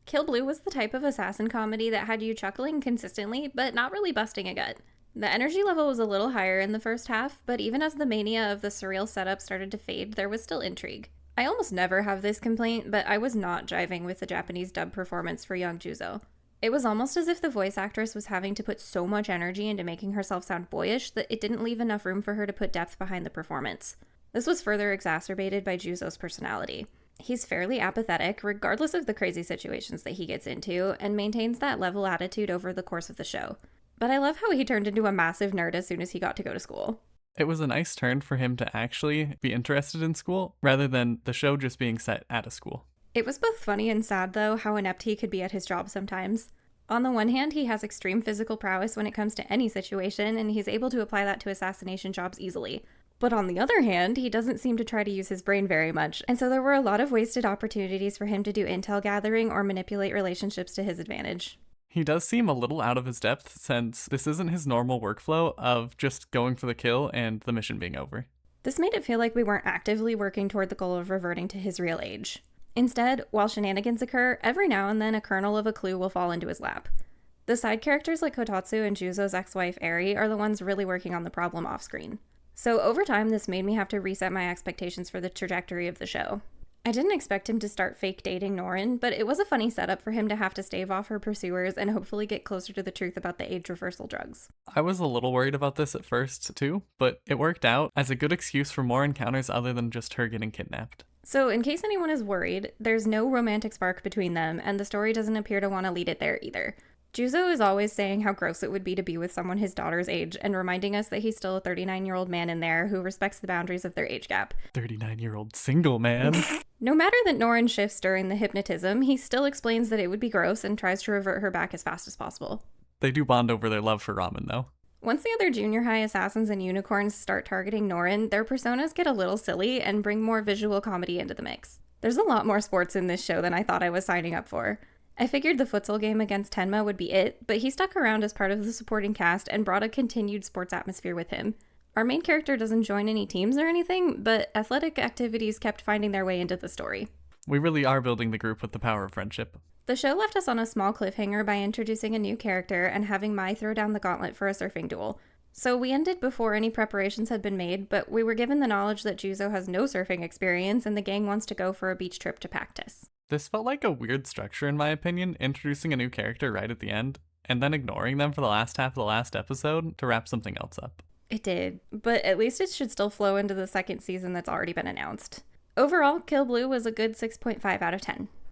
Kill Blue was the type of assassin comedy that had you chuckling consistently, but not really busting a gut. The energy level was a little higher in the first half, but even as the mania of the surreal setup started to fade, there was still intrigue. I almost never have this complaint, but I was not jiving with the Japanese dub performance for young Juzo. It was almost as if the voice actress was having to put so much energy into making herself sound boyish that it didn't leave enough room for her to put depth behind the performance. This was further exacerbated by Juzo's personality. He's fairly apathetic, regardless of the crazy situations that he gets into, and maintains that level attitude over the course of the show. But I love how he turned into a massive nerd as soon as he got to go to school. It was a nice turn for him to actually be interested in school, rather than the show just being set at a school. It was both funny and sad, though, how inept he could be at his job sometimes. On the one hand, he has extreme physical prowess when it comes to any situation, and he's able to apply that to assassination jobs easily. But on the other hand, he doesn't seem to try to use his brain very much, and so there were a lot of wasted opportunities for him to do intel gathering or manipulate relationships to his advantage. He does seem a little out of his depth since this isn't his normal workflow of just going for the kill and the mission being over. This made it feel like we weren't actively working toward the goal of reverting to his real age. Instead, while shenanigans occur, every now and then a kernel of a clue will fall into his lap. The side characters like Kotatsu and Juzo's ex-wife Eri are the ones really working on the problem off-screen. So over time, this made me have to reset my expectations for the trajectory of the show. I didn't expect him to start fake dating Norin, but it was a funny setup for him to have to stave off her pursuers and hopefully get closer to the truth about the age reversal drugs. I was a little worried about this at first, too, but it worked out as a good excuse for more encounters other than just her getting kidnapped. So in case anyone is worried, there's no romantic spark between them, and the story doesn't appear to want to lead it there either. Juzo is always saying how gross it would be to be with someone his daughter's age and reminding us that he's still a 39-year-old man in there who respects the boundaries of their age gap. 39-year-old single man. No matter that Norin shifts during the hypnotism, he still explains that it would be gross and tries to revert her back as fast as possible. They do bond over their love for ramen, though. Once the other junior high assassins and unicorns start targeting Norin, their personas get a little silly and bring more visual comedy into the mix. There's a lot more sports in this show than I thought I was signing up for. I figured the futsal game against Tenma would be it, but he stuck around as part of the supporting cast and brought a continued sports atmosphere with him. Our main character doesn't join any teams or anything, but athletic activities kept finding their way into the story. We really are building the group with the power of friendship. The show left us on a small cliffhanger by introducing a new character and having Mai throw down the gauntlet for a surfing duel. So we ended before any preparations had been made, but we were given the knowledge that Juzo has no surfing experience and the gang wants to go for a beach trip to practice. This felt like a weird structure in my opinion, introducing a new character right at the end, and then ignoring them for the last half of the last episode to wrap something else up. It did, but at least it should still flow into the second season that's already been announced. Overall, Kill Blue was a good 6.5 out of 10.